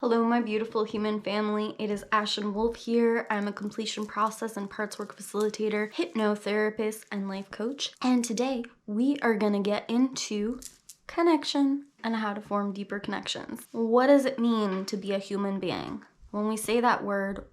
Hello, my beautiful human family. It is Ashen here. I'm a completion process and parts work facilitator, hypnotherapist, and life coach. And today we are going to get into connection and how to form deeper connections. What does it mean to be a human being? When we say that word,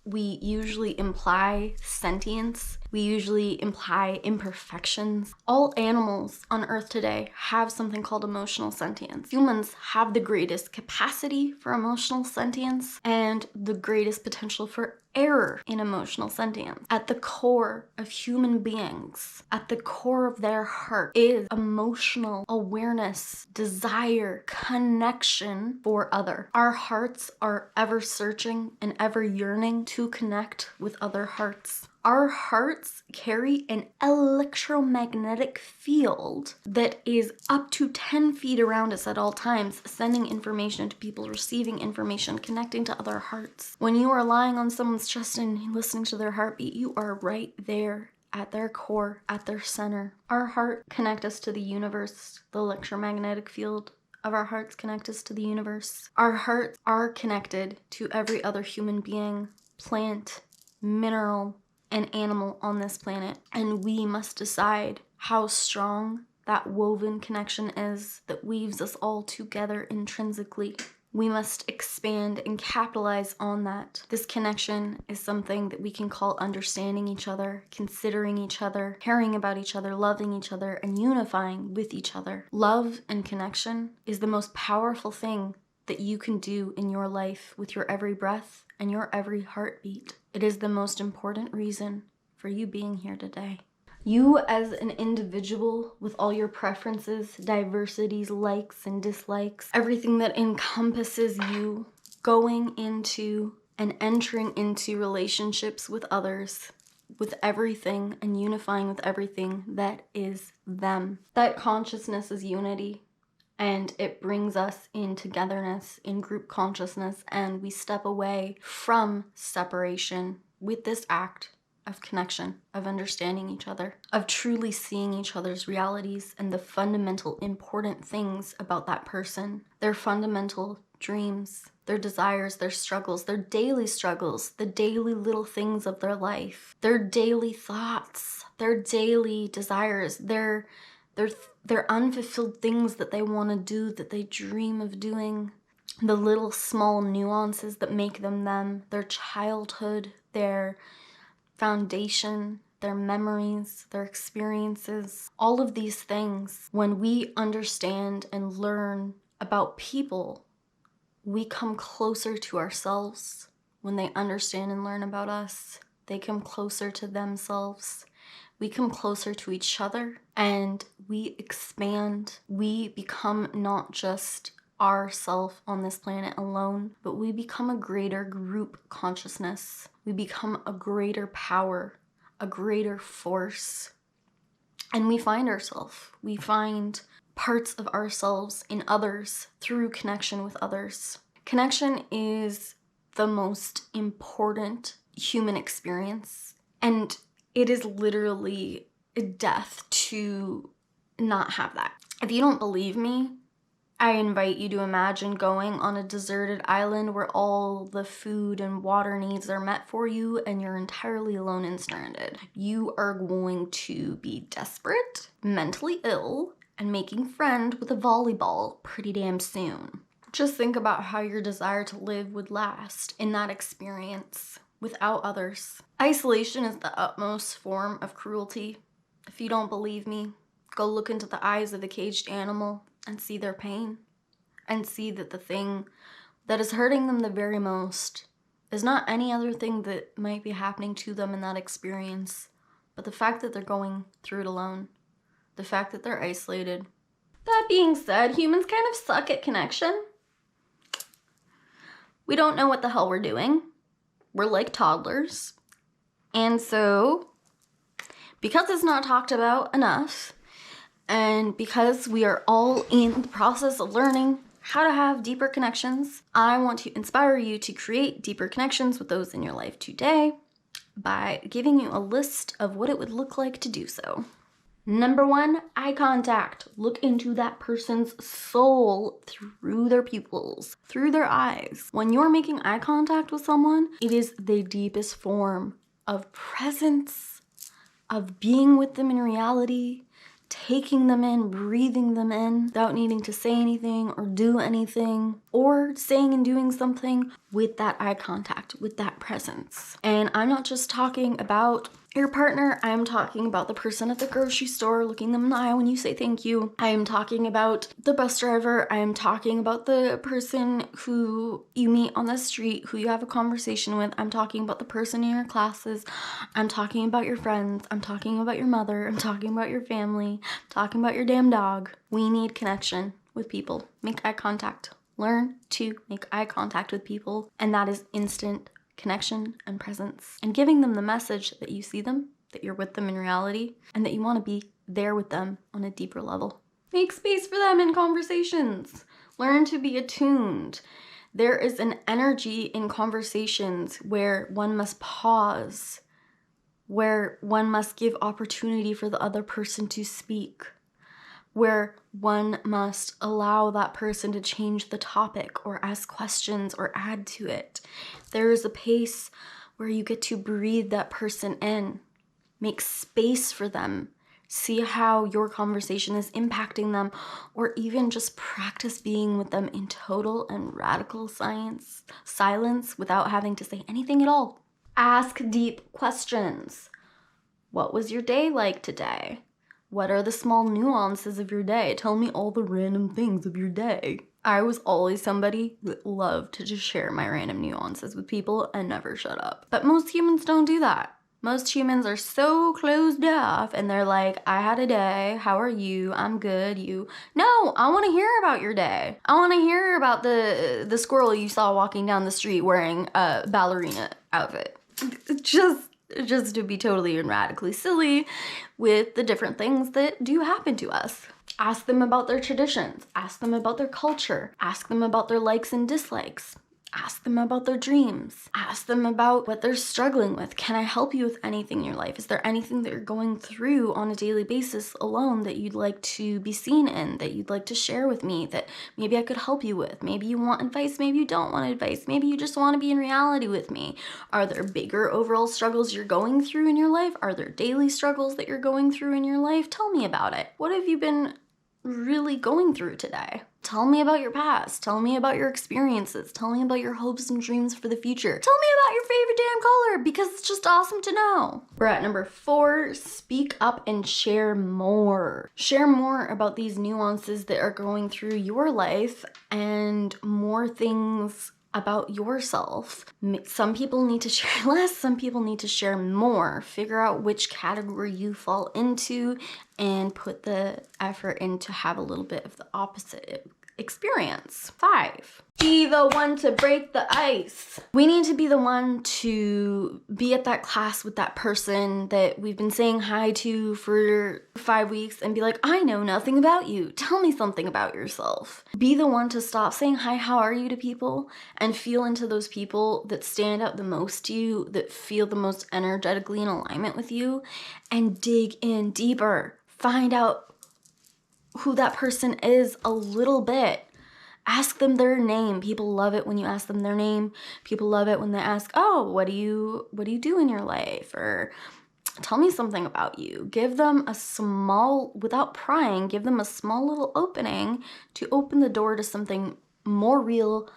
we usually imply sentience. We usually imply imperfections. All animals on Earth today have something called emotional sentience. Humans have the greatest capacity for emotional sentience and the greatest potential for error in emotional sentience. At the core of human beings, at the core of their heart, is emotional awareness, desire, connection for other. Our hearts are ever searching and ever yearning to connect with other hearts. Our hearts carry an electromagnetic field that is up to 10 feet around us at all times, sending information to people, receiving information, connecting to other hearts. When you are lying on someone's chest and listening to their heartbeat, you are right there at their core, at their center. Our heart connects us to the universe. The electromagnetic field of our hearts connect us to the universe. Our hearts are connected to every other human being, plant, mineral, and animal on this planet, and we must decide how strong that woven connection is that weaves us all together intrinsically. We must expand and capitalize on that. This connection is something that we can call understanding each other, considering each other, caring about each other, loving each other, and unifying with each other. Love and connection is the most powerful thing that you can do in your life with your every breath and your every heartbeat. It is the most important reason for you being here today. You as an individual with all your preferences, diversities, likes and dislikes, everything that encompasses you, going into and entering into relationships with others, with everything and unifying with everything that is them. That consciousness is unity. And it brings us in togetherness, in group consciousness, and we step away from separation with this act of connection, of understanding each other, of truly seeing each other's realities and the fundamental important things about that person, their fundamental dreams, their desires, their struggles, their daily struggles, the daily little things of their life, their daily thoughts, their daily desires, their unfulfilled things that they want to do, that they dream of doing, the little small nuances that make them them, their childhood, their foundation, their memories, their experiences, all of these things. When we understand and learn about people, we come closer to ourselves. When they understand and learn about us, they come closer to themselves. We come closer to each other and we expand. We become not just ourself on this planet alone, but we become a greater group consciousness. We become a greater power, a greater force. And we find ourselves. We find parts of ourselves in others through connection with others. Connection is the most important human experience, and it is literally a death to not have that. If you don't believe me, I invite you to imagine going on a deserted island where all the food and water needs are met for you and you're entirely alone and stranded. You are going to be desperate, mentally ill, and making friends with a volleyball pretty damn soon. Just think about how your desire to live would last in that experience without others. Isolation is the utmost form of cruelty. If you don't believe me, go look into the eyes of a caged animal and see their pain, and see that the thing that is hurting them the very most is not any other thing that might be happening to them in that experience, but the fact that they're going through it alone, the fact that they're isolated. That being said, humans kind of suck at connection. We don't know what the hell we're doing. We're like toddlers. And so, because it's not talked about enough, and because we are all in the process of learning how to have deeper connections, I want to inspire you to create deeper connections with those in your life today by giving you a list of what it would look like to do so. Number one, eye contact. Look into that person's soul through their pupils, through their eyes. When you're making eye contact with someone, it is the deepest form of presence, of being with them in reality, taking them in, breathing them in without needing to say anything or do anything, or saying and doing something with that eye contact, with that presence. And I'm not just talking about your partner, I'm talking about the person at the grocery store looking them in the eye when you say thank you. I am talking about the bus driver. I am talking about the person who you meet on the street, who you have a conversation with. I'm talking about the person in your classes. I'm talking about your friends. I'm talking about your mother. I'm talking about your family. I'm talking about your damn dog. We need connection with people. Make eye contact. Learn to make eye contact with people, and that is instant connection and presence, and giving them the message that you see them, that you're with them in reality, and that you want to be there with them on a deeper level. Make space for them in conversations. Learn to be attuned. There is an energy in conversations where one must pause, where one must give opportunity for the other person to speak, where one must allow that person to change the topic or ask questions or add to it. There is a pace where you get to breathe that person in, make space for them, see how your conversation is impacting them, or even just practice being with them in total and radical silence without having to say anything at all. Ask deep questions. What was your day like today? What are the small nuances of your day? Tell me all the random things of your day. I was always somebody that loved to just share my random nuances with people and never shut up. But most humans don't do that. Most humans are so closed off and they're like, I had a day. How are you? I'm good. You? No, I want to hear about your day. I want to hear about the squirrel you saw walking down the street wearing a ballerina outfit. Just to be totally and radically silly with the different things that do happen to us. Ask them about their traditions. Ask them about their culture. Ask them about their likes and dislikes. Ask them about their dreams. Ask them about what they're struggling with. Can I help you with anything in your life? Is there anything that you're going through on a daily basis alone that you'd like to be seen in, that you'd like to share with me, that maybe I could help you with? Maybe you want advice, maybe you don't want advice. Maybe you just want to be in reality with me. Are there bigger overall struggles you're going through in your life? Are there daily struggles that you're going through in your life? Tell me about it. What have you been really going through today? Tell me about your past. Tell me about your experiences. Tell me about your hopes and dreams for the future. Tell me about your favorite damn color because it's just awesome to know. We're at number 4, speak up and share more. Share more about these nuances that are going through your life and more things about yourself. Some people need to share less, some people need to share more. Figure out which category you fall into and put the effort in to have a little bit of the opposite experience. 5, be the one to break the ice. We need to be the one to be at that class with that person that we've been saying hi to for 5 weeks and be like, I know nothing about you. Tell me something about yourself. Be the one to stop saying hi, how are you to people and feel into those people that stand out the most to you, that feel the most energetically in alignment with you, and dig in deeper. Find out who that person is a little bit. Ask them their name. People love it when you ask them their name. People love it when they ask, oh, what do you do in your life? Or tell me something about you. Give them a small, without prying, give them a small little opening to open the door to something more real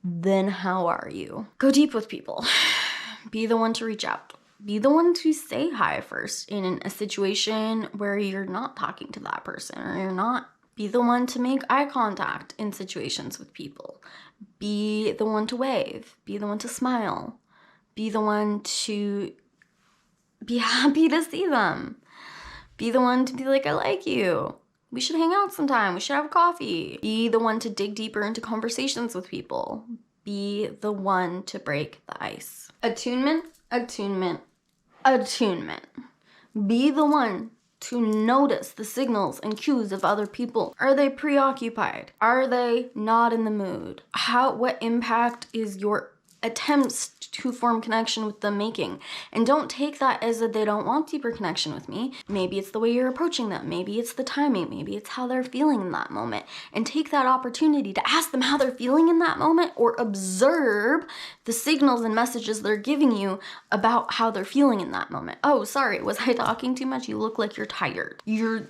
than how are you. Go deep with people. Be the one to reach out. Be the one to say hi first in a situation where you're not talking to that person or you're not. Be the one to make eye contact in situations with people. Be the one to wave. Be the one to smile. Be the one to be happy to see them. Be the one to be like, I like you. We should hang out sometime. We should have a coffee. Be the one to dig deeper into conversations with people. Be the one to break the ice. Attunement. Be the one to notice the signals and cues of other people. Are they preoccupied? Are they not in the mood? What impact is your attempts to form connection with them making. And don't take that as that they don't want deeper connection with me. Maybe it's the way you're approaching them. Maybe it's the timing. Maybe it's how they're feeling in that moment. And take that opportunity to ask them how they're feeling in that moment, or observe the signals and messages they're giving you about how they're feeling in that moment. Oh, sorry, was I talking too much? You look like you're tired. You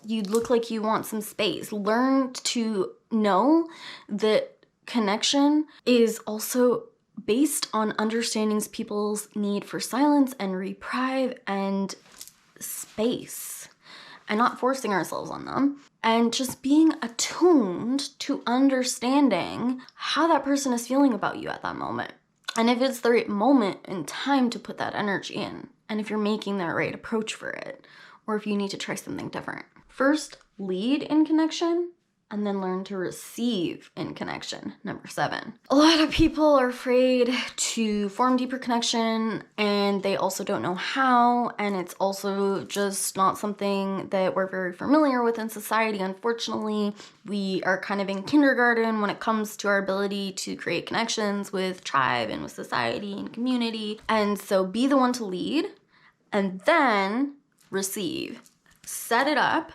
look like you want some space. Learn to know that connection is also based on understanding people's need for silence and reprieve and space, and not forcing ourselves on them, and just being attuned to understanding how that person is feeling about you at that moment. And if it's the right moment and time to put that energy in, and if you're making the right approach for it, or if you need to try something different. First, lead in connection, and then learn to receive in connection. Number 7. A lot of people are afraid to form deeper connection, and they also don't know how, and it's also just not something that we're very familiar with in society. Unfortunately, we are kind of in kindergarten when it comes to our ability to create connections with tribe and with society and community. And so be the one to lead, and then receive. Set it up,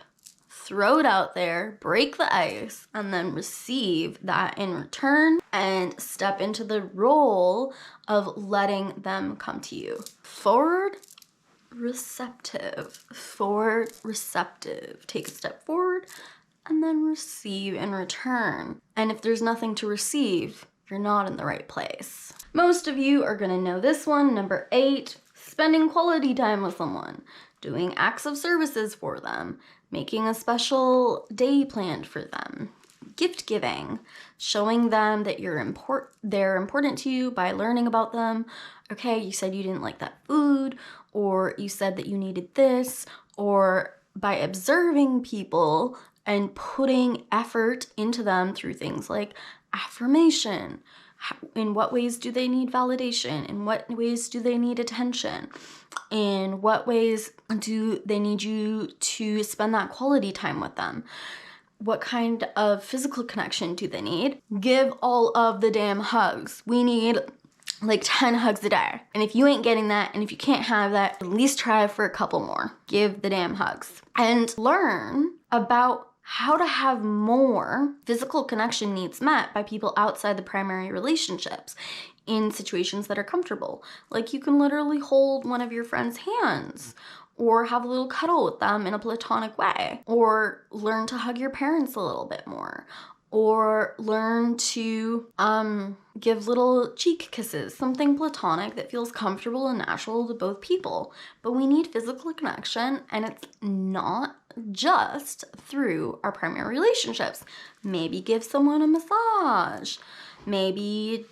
throw it out there, break the ice, and then receive that in return and step into the role of letting them come to you. Forward, receptive. Forward, receptive. Take a step forward and then receive in return. And if there's nothing to receive, you're not in the right place. Most of you are gonna know this one, number 8, spending quality time with someone, doing acts of services for them, making a special day planned for them, gift giving, showing them that they're important to you by learning about them. Okay, you said you didn't like that food, or you said that you needed this, or by observing people and putting effort into them through things like affirmation. In what ways do they need validation? In what ways do they need attention? In what ways do they need you to spend that quality time with them? What kind of physical connection do they need? Give all of the damn hugs. We need like 10 hugs a day. And if you ain't getting that, and if you can't have that, at least try for a couple more. Give the damn hugs. And learn about how to have more physical connection needs met by people outside the primary relationships in situations that are comfortable. Like you can literally hold one of your friend's hands, or have a little cuddle with them in a platonic way, or learn to hug your parents a little bit more, or learn to give little cheek kisses, something platonic that feels comfortable and natural to both people. But we need physical connection, and it's not just through our primary relationships. Maybe give someone a massage. Maybe,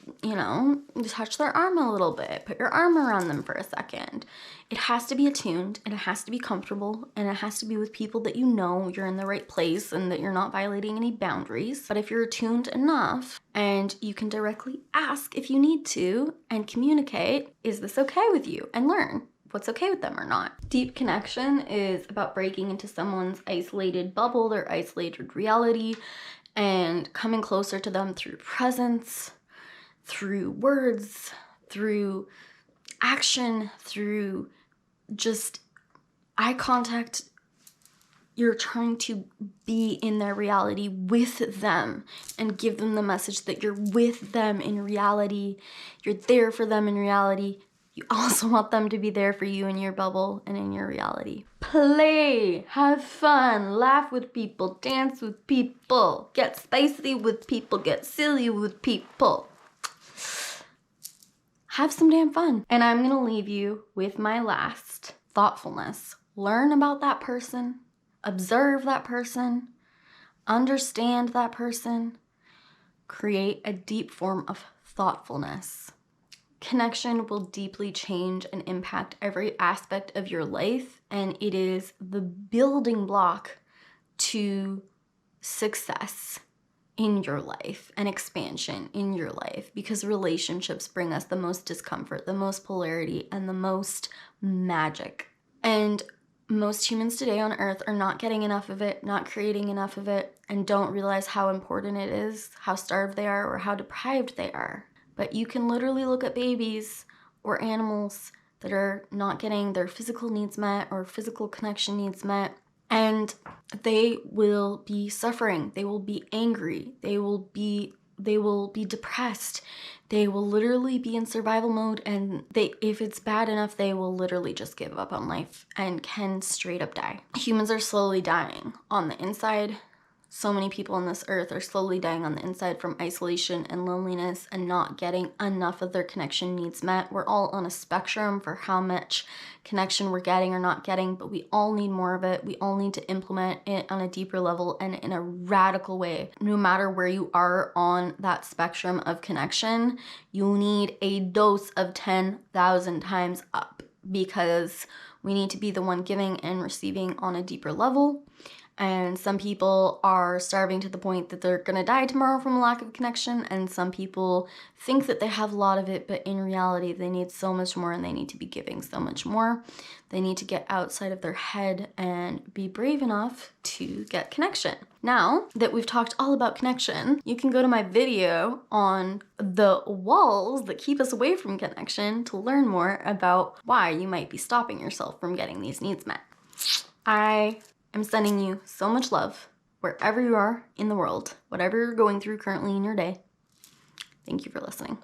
touch their arm a little bit. Put your arm around them for a second. It has to be attuned, and it has to be comfortable, and it has to be with people that you know you're in the right place and that you're not violating any boundaries. But if you're attuned enough and you can directly ask if you need to and communicate, is this okay with you? And learn what's okay with them or not. Deep connection is about breaking into someone's isolated bubble, their isolated reality, and coming closer to them through presence, through words, through action, through just eye contact. You're trying to be in their reality with them and give them the message that you're with them in reality. You're there for them in reality. You also want them to be there for you in your bubble and in your reality. Play, have fun, laugh with people, dance with people, get spicy with people, get silly with people. Have some damn fun. And I'm gonna leave you with my last thoughtfulness. Learn about that person, observe that person, understand that person, create a deep form of thoughtfulness. Connection will deeply change and impact every aspect of your life, and it is the building block to success in your life and expansion in your life, because relationships bring us the most discomfort, the most polarity, and the most magic. And most humans today on earth are not getting enough of it, not creating enough of it, and don't realize how important it is, how starved they are, or how deprived they are. But you can literally look at babies or animals that are not getting their physical needs met or physical connection needs met, and they will be suffering. They will be angry. They will be depressed. They will literally be in survival mode, and if it's bad enough, they will literally just give up on life and can straight up die. Humans are slowly dying on the inside. So many people on this earth are slowly dying on the inside from isolation and loneliness and not getting enough of their connection needs met. We're all on a spectrum for how much connection we're getting or not getting, but we all need more of it. We all need to implement it on a deeper level and in a radical way. No matter where you are on that spectrum of connection, you need a dose of 10,000 times up, because we need to be the one giving and receiving on a deeper level. And some people are starving to the point that they're gonna die tomorrow from a lack of connection, and some people think that they have a lot of it, but in reality they need so much more, and they need to be giving so much more. They need to get outside of their head and be brave enough to get connection. Now that we've talked all about connection, you can go to my video on the walls that keep us away from connection to learn more about why you might be stopping yourself from getting these needs met. I'm sending you so much love wherever you are in the world, whatever you're going through currently in your day. Thank you for listening.